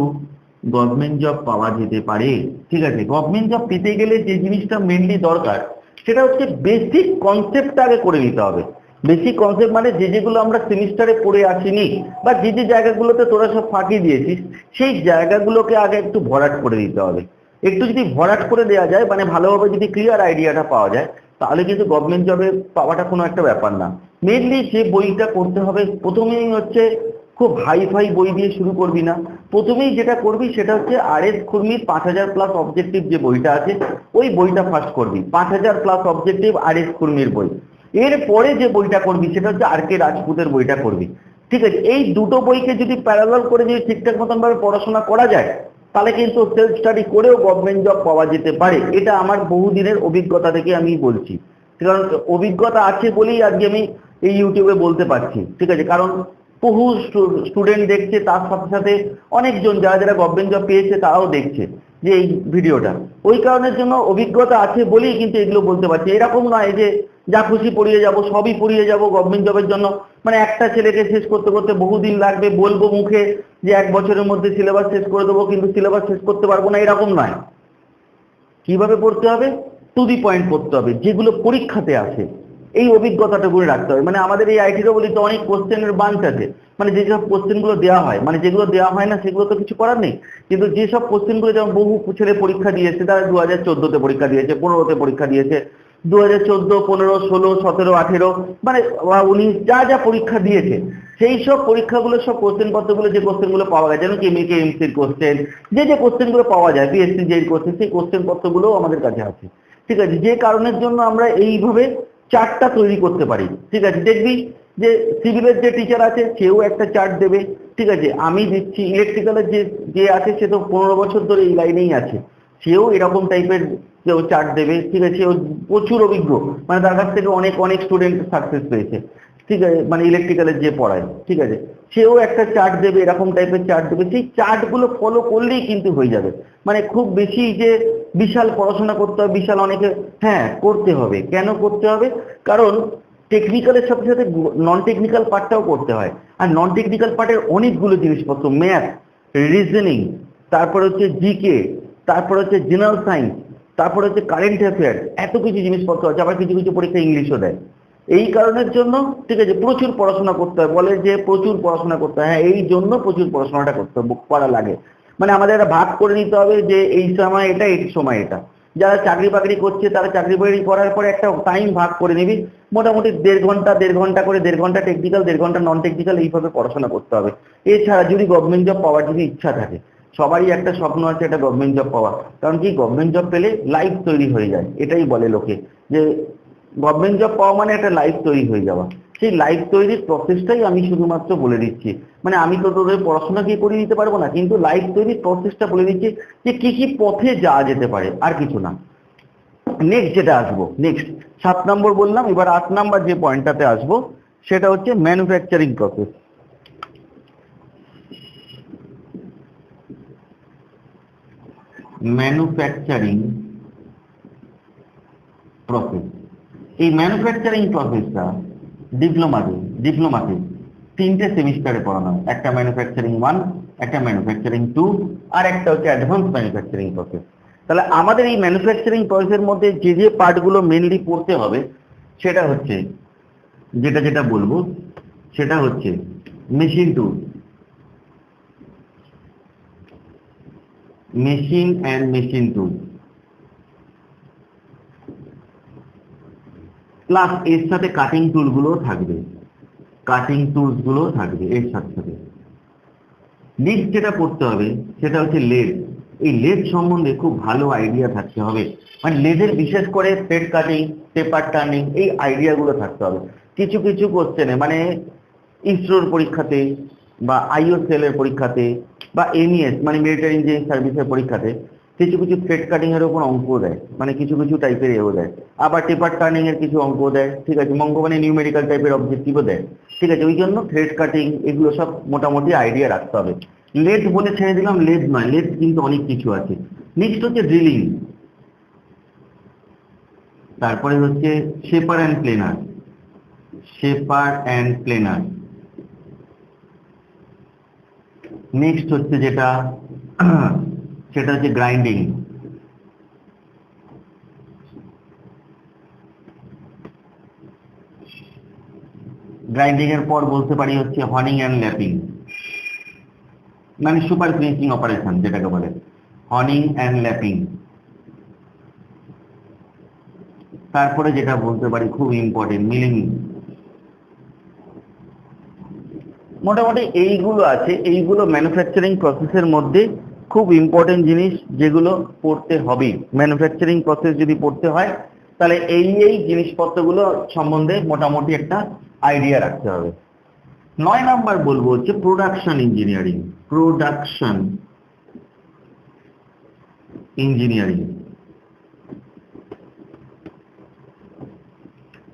গভর্নমেন্ট জব পাওয়া যেতে পারে। ঠিক আছে, গভর্নমেন্ট জব পেতে গেলে যে জিনিসটা মেনলি দরকার সেটা হচ্ছে বেসিক কনসেপ্টটা আগে করে নিতে হবে। বেসিক কনসেপ্ট মানে যে যেগুলো আমরা সেমিস্টারে পড়ে আসিনি বা যে যে জায়গাগুলোতে তোরা সব ফাঁকি দিয়েছিস সেই জায়গাগুলোকে আগে একটু ভরাট করে দিতে হবে। একটু যদি ভরাট করে দেওয়া যায়, মানে ভালোভাবে যদি ক্লিয়ার আইডিয়াটা পাওয়া যায়, তাহলে কিন্তু গভর্নমেন্ট জবে পাওয়াটা কোনো একটা ব্যাপার না। মেনলি যে বইটা করতে হবে প্রথমেই হচ্ছে খুব হাই ফাই বই দিয়ে শুরু করবি না। প্রথমেই যেটা করবি সেটা হচ্ছে RS খুরমির 5000+ অবজেক্টিভ যে বইটা আছে ওই বইটা ফার্স্ট করবি। 5000+ অবজেক্টিভ RS খুরমির বই। এরপরে যে বইটা করবি সেটা হচ্ছে RK রাজপুতের বইটা করবি। ঠিক আছে, এই দুটো বইকে যদি প্যারালাল করে যদি ঠিকঠাক মতন ভাবে পড়াশোনা করা যায় তাহলে কিন্তু সেলফ স্টাডি করেও গভর্নমেন্ট জব পাওয়া যেতে পারে। এটা আমার বহুদিনের অভিজ্ঞতা থেকে আমি বলছি, কারণ অভিজ্ঞতা আছে বলেই আজকে আমি এই ইউটিউবে বলতে পারছি। ঠিক আছে, কারণ বহু স্টুডেন্ট দেখছে, তার সাথে সাথে অনেকজন যারা যারা গভর্নমেন্ট জব পেয়েছে তারাও দেখছে যে এই ভিডিওটা, ওই কারণের জন্য অভিজ্ঞতা আছে বলেই কিন্তু এগুলো বলতে পারছি। এরকম নয় যে যা খুশি পড়িয়ে যাব, সবই পড়িয়ে যাব গভর্নমেন্ট জবের জন্য, মানে একটা ছেলেকে শেষ করতে করতে বহুদিন লাগবে, বলবো মুখে যে 1 বছরের মধ্যে সিলেবাস শেষ করে দেবো, কিন্তু সিলেবাস শেষ করতে পারবো না, এরকম নয়। কিভাবে পড়তে হবে, টু দি পয়েন্ট পড়তে হবে, যেগুলো পরীক্ষাতে আসে এই অভিজ্ঞতাটা করে রাখতে হবে। মানে আমাদের এই আইটিরও বলি তো অনেক কোশ্চেনের বাঞ্চ আছে, মানে যেসব কোশ্চেনগুলো দেওয়া হয়, মানে যেগুলো দেওয়া হয় না সেগুলো তো কিছু করার নেই, কিন্তু যেসব কোশ্চেনগুলো যেমন বহু ছেলে পরীক্ষা দিয়েছে, তারা 2014-তে পরীক্ষা দিয়েছে, 15-তে পরীক্ষা দিয়েছে, 2014, 15, 16, 17, 18, মানে 19 যা যা পরীক্ষা দিয়েছে সেই সব পরীক্ষাগুলো সব কোশ্চেন পত্রগুলো, যে কোশ্চেনগুলো পাওয়া যায়, যেমন কেমিকে এমসির কোশ্চেন, যে যে কোশ্চেনগুলো পাওয়া যায়, পিএসসি যে কোশ্চেন, সেই কোশ্চেন পত্রগুলো আমাদের কাছে আছে। ঠিক আছে, যে কারণের জন্য আমরা এইভাবে চার্টটা তৈরি করতে পারি। ঠিক আছে, দেখবি যে সিভিলের যে টিচার আছে সেও একটা চার্ট দেবে। ঠিক আছে, আমি দিচ্ছি ইলেকট্রিক্যালের যে যে আছে সে তো 15 বছর ধরে এই লাইনেই আছে, সেও এরকম টাইপের কেউ চার্ট দেবে। ঠিক আছে, ও প্রচুর অভিজ্ঞ, মানে তার কাছ থেকে অনেক অনেক স্টুডেন্ট সাকসেস পেয়েছে। ঠিক আছে, মানে ইলেকট্রিক্যালের যে পড়ায়, ঠিক আছে, সেও একটা চার্ট দেবে, এরকম টাইপের চার্ট দেবে। সেই চার্টগুলো ফলো করলেই কিন্তু হয়ে যাবে। মানে খুব বেশি যে বিশাল পড়াশোনা করতে হবে, বিশাল অনেকে, হ্যাঁ করতে হবে। কেন করতে হবে? কারণ টেকনিক্যালের সাথে সাথে নন টেকনিক্যাল পার্টটাও করতে হয়। আর নন টেকনিক্যাল পার্টের অনেকগুলো জিনিসপত্র, ম্যাথ, রিজনিং, তারপর হচ্ছে জিকে, তারপর হচ্ছে জেনারেল সায়েন্স, তারপর হচ্ছে কারেন্ট অ্যাফেয়ার্স, এত কিছু জিনিসপত্র আছে। আবার কিছু কিছু পরীক্ষা ইংলিশও দেয়। এই কারণের জন্য, ঠিক আছে, প্রচুর পড়াশোনা করতে হয়। বলে যে প্রচুর পড়াশোনা করতে হয়, হ্যাঁ এই জন্য প্রচুর পড়াশোনাটা করতে করা লাগে। মানে আমাদের একটা ভাগ করে নিতে হবে যে এই সময় এটা, এই সময় এটা। যারা চাকরি বাকরি করছে তারা চাকরি বাকরি করার পরে একটা টাইম ভাগ করে নিবি, মোটামুটি 1.5 ঘন্টা করে, 1.5 ঘন্টা টেকনিক্যাল, 1.5 ঘন্টা নন টেকনিক্যাল, এইভাবে পড়াশোনা করতে হবে। এছাড়া যদি গভর্নমেন্ট জব পাওয়ার যদি ইচ্ছা থাকে, সবারই একটা স্বপ্ন আছে একটা গভর্নমেন্ট জব পাওয়া, কারণ কি গভর্নমেন্ট জব পেলে লাইফ তৈরি হয়ে যায়, এটাই বলে লোকে যে গভর্নমেন্ট জব পাওয়া মানে একটা লাইফ তৈরি হয়ে যাওয়া। সেই লাইফ তৈরির প্রসেসটাই আমি শুধুমাত্র বলে দিচ্ছি। মানে আমি তো তোদের পড়াশোনা কি করে দিতে পারবো না, কিন্তু লাইফ তৈরির প্রসেসটা বলে দিচ্ছি যে কি কি পথে যাওয়া যেতে পারে, আর কিছু না। নেক্সট যেটা আসবো, নেক্সট 7 নম্বর বললাম, এবার 8 নম্বর যে পয়েন্টটাতে আসবো সেটা হচ্ছে ম্যানুফ্যাকচারিং প্রসেস। ম্যানুফ্যাকচারিং প্রসেস, এই ম্যানুফ্যাকচারিং প্রসেসটা ডিপ্লোমাতে 3টে সেমিস্টারে পড়ানো হয়। একটা ম্যানুফ্যাকচারিং 1, একটা ম্যানুফ্যাকচারিং 2, আর একটা হচ্ছে অ্যাডভান্স ম্যানুফ্যাকচারিং প্রসেস। তাহলে আমাদের এই ম্যানুফ্যাকচারিং প্রসেসের মধ্যে যে যে পার্টগুলো মেনলি পড়তে হবে সেটা হচ্ছে, যেটা যেটা বলবো সেটা হচ্ছে machine tool, machine and machine tool, plus এর সাথে কাটিং টুল গুলো থাকবে, কাটিং টুলস গুলো থাকবে এর সাথে সাথে। নেক্সট যেটা পড়তে হবে সেটা হচ্ছে লেদ। এই লেদ সম্বন্ধে খুব ভালো আইডিয়া থাকতে হবে, মানে লেদের বিশেষ করে থ্রেড কাটিং, পেপার টার্নিং, এই আইডিয়াগুলো থাকতে হবে। কিছু কিছু কোশ্চেনে মানে ইসরোর পরীক্ষাতে বা আইওসেল এর পরীক্ষাতে বা এমইএস মানে মিলিটারি ইঞ্জিনিয়ারিং সার্ভিসের পরীক্ষাতে কিছু কিছু থ্রেড কাটিং এর উপর অঙ্ক দেয়, মানে কিছু কিছু টাইপের এও দেয়, আবার পেপার টার্নিং এর কিছু অঙ্ক দেয়, ঠিক আছে, মানে নিউমেরিক্যাল টাইপের অবজেক্টিভও দেয়, ঠিক আছে। ওই জন্য থ্রেড কাটিং এগুলো সব মোটামুটি আইডিয়া রাখতে হবে। লেদ বলে ছেড়ে দিলাম, লেদ নয়, লেদ কিন্তু অনেক কিছু আছে। নেক্সট হচ্ছে ড্রিলিং, তারপরে হচ্ছে shaper and planer, shaper and planer. Next হচ্ছে যেটা সেটা হচ্ছে গ্রাইন্ডিং, গ্রাইন্ডিং এর পর বলতে পারি হচ্ছে হনিং অ্যান্ড ল্যাপিং, মানে সুপার ফিনিশিং অপারেশন যেটাকে বলে হনিং অ্যান্ড ল্যাপিং। তারপরে যেটা বলতে পারি খুব ইম্পর্টেন্ট মিলিং। মোটামুটি এইগুলো আছে, এইগুলো ম্যানুফ্যাকচারিং প্রসেসের মধ্যে খুব ইম্পর্টেন্ট জিনিস যেগুলো পড়তে হবে। ম্যানুফ্যাকচারিং প্রসেস যদি পড়তে হয় তাহলে এই এই জিনিসপত্রগুলো সম্বন্ধে মোটামুটি একটা আইডিয়া রাখতে হবে। 9 নাম্বার বলবো হচ্ছে প্রোডাকশন ইঞ্জিনিয়ারিং, প্রোডাকশন ইঞ্জিনিয়ারিং।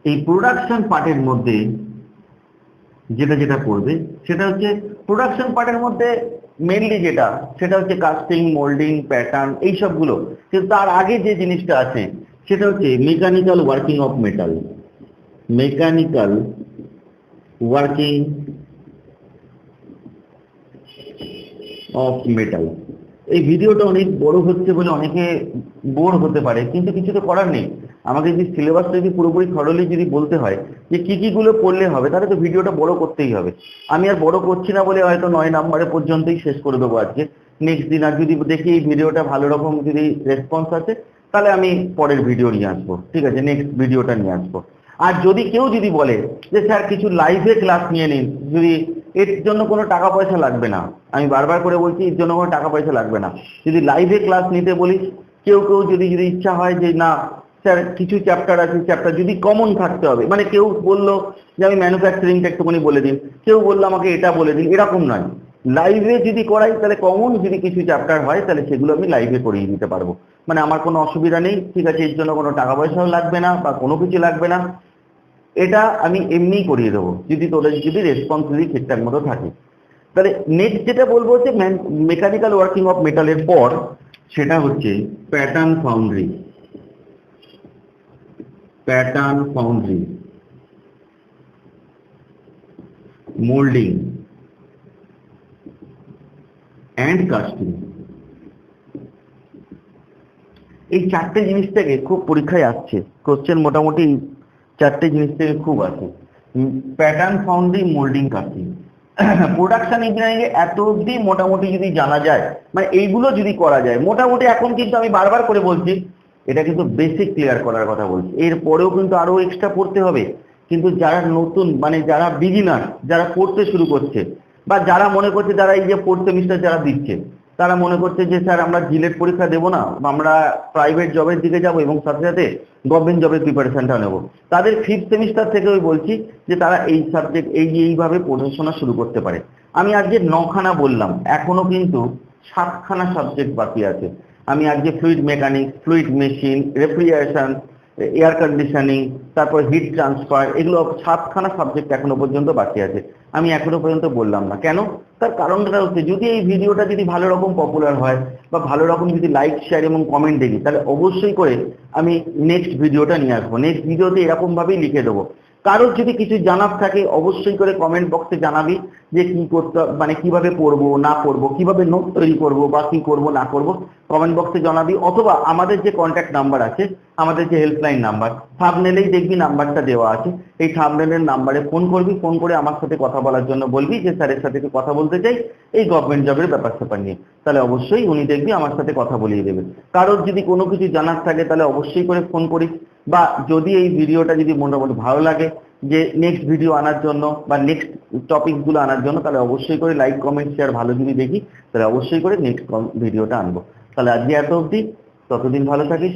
এই প্রোডাকশন পার্টের মধ্যে যেটা যেটা পড়বে সেটা হচ্ছে প্রোডাকশন পার্টের মধ্যে মেইনলি যেটা সেটা হচ্ছে কাস্টিং, মোল্ডিং, প্যাটার্ন, এই সবগুলো। কিন্তু তার আগে যে জিনিসটা আছে সেটা হচ্ছে mechanical working of metal, mechanical working of metal. এই ভিডিওটা অনেক বড় হচ্ছে বলে অনেকে বোর হতে পারে, কিন্তু কিছু তো করার নেই। আমাকে যদি সিলেবাসটা যদি পুরোপুরি থরলি যদি বলতে হয় যে কি কি গুলো পড়লে হবে, তাহলে তো ভিডিওটা বড় করতেই হবে। আমি আর বড় করছি না বলে হয়তো 9 নম্বরে পর্যন্তই শেষ করে দেবো আজকে। নেক্সট দিন আর যদি দেখি এই ভিডিওটা ভালো রকম যদি রেসপন্স আছে তাহলে আমি পরের ভিডিও নিয়ে আসবো, ঠিক আছে, নেক্সট ভিডিওটা নিয়ে আসবো। আর যদি কেউ যদি বলে যে স্যার কিছু লাইভে ক্লাস নিয়ে নিন, যদি এর জন্য কোনো টাকা পয়সা লাগবে না, আমি বারবার করে বলছি এর জন্য কোনো টাকা পয়সা লাগবে না। যদি লাইভে ক্লাস নিতে বলি, কেউ কেউ যদি যদি ইচ্ছা হয় যে না স্যার কিছু চ্যাপ্টার আছে, চ্যাপ্টার যদি কমন থাকতে হবে, মানে কেউ বললো যে আমি ম্যানুফ্যাকচারিংটা একটুখানি বলে দিন, কেউ বললো আমাকে এটা বলে দিন, এরকম নয়। লাইভে যদি করাই তাহলে কমন যদি কিছু চ্যাপ্টার হয় তাহলে সেগুলো আমি লাইভে করিয়ে দিতে পারবো, মানে আমার কোনো অসুবিধা নেই, ঠিক আছে। এর জন্য কোনো টাকা পয়সাও লাগবে না বা কোনো কিছু লাগবে না, এটা আমি এমনিই করিয়ে দেবো যদি তোদের যদি রেসপন্স যদি ঠিকঠাক মতো থাকে। তাহলে নেক্সট যেটা বলবো হচ্ছে মেকানিক্যাল ওয়ার্কিং অফ মেটালের পর সেটা হচ্ছে pattern foundry, pattern foundry, moulding and casting. এই চারটে জিনিস থেকে খুব পরীক্ষায় আসছে কোশ্চেন, মোটামুটি চারটে জিনিস থেকে খুব আছে, pattern foundry, moulding, casting. Production engineering এ এত অব্দি মোটামুটি যদি জানা যায়, মানে এইগুলো যদি করা যায় মোটামুটি, এখন কিন্তু আমি বারবার করে বলছি এটা কিন্তু বেসিক ক্লিয়ার করার কথা বলছি, এরপরেও কিন্তু আরো এক্সট্রা পড়তে হবে। কিন্তু যারা নতুন মানে যারা বিগিনার, যারা পড়তে শুরু করছে বা যারা মনে করছে যারা এই যে 4th সেমিস্টার যারা দিচ্ছে, তারা মনে করছে যে স্যার আমরা জিলেট পরীক্ষা দেবো না, আমরা প্রাইভেট জবের দিকে যাব এবং সাথে সাথে গভর্নমেন্ট জবের প্রিপারেশনটা নেব, তাদের 5th সেমিস্টার থেকে আমি বলছি যে তারা এই সাবজেক্ট এইভাবে পড়াশোনা শুরু করতে পারে। আমি আজকে 9খানা বললাম, এখনো কিন্তু 7খানা সাবজেক্ট বাকি আছে। আমি আজকে fluid mechanics, fluid machine, refrigeration, air conditioning, তারপর হিট ট্রান্সফার, এগুলো 7খানা সাবজেক্ট এখনো পর্যন্ত বাকি আছে। আমি এখনো পর্যন্ত বললাম না কেন, তার কারণটা হচ্ছে যদি এই ভিডিওটা যদি ভালো রকম পপুলার হয় বা ভালো রকম যদি লাইক, শেয়ার এবং কমেন্ট দেখি, তাহলে অবশ্যই করে আমি নেক্সট ভিডিওটা নিয়ে আসবো। নেক্সট ভিডিওতে এরকম ভাবেই লিখে দেবো কারোর যদি কিছু জানার থাকে অবশ্যই করে কমেন্ট বক্সে জানাবি যে কি করতে, মানে কিভাবে পড়বো না পড়বো, কিভাবে নোট তৈরি করব বা কি করব না করব, কমেন্ট বক্সে জানাবি। অথবা আমাদের যে কন্ট্যাক্ট নাম্বার আছে, আমাদের যে হেল্পলাইন নাম্বার, থাম্বনেলেই দেখবি নাম্বারটা দেওয়া আছে, এই থাম্বনেলের নাম্বারে ফোন করবি, ফোন করে আমার সাথে কথা বলার জন্য বলবি যে স্যারের সাথে একটু কথা বলতে চাই এই গভর্নমেন্ট জবের ব্যাপার স্যাপার নিয়ে। তাহলে অবশ্যই উনি দেখবি আমার সাথে কথা বলিয়ে দেবে। কারোর যদি কোনো কিছু জানার থাকে তাহলে অবশ্যই করে ফোন করিস। বা যদি এই ভিডিওটা যদি মোটামুটি ভালো লাগে যে নেক্সট ভিডিও আনার জন্য বা নেক্সট টপিকগুলো আনার জন্য, তাহলে অবশ্যই করে লাইক কমেন্ট শেয়ার, ভালো যদি দেখি তাহলে অবশ্যই করে নেক্সট ভিডিওটা আনবো। তাহলে আজকে এত অবধি, ততদিন ভালো থাকিস।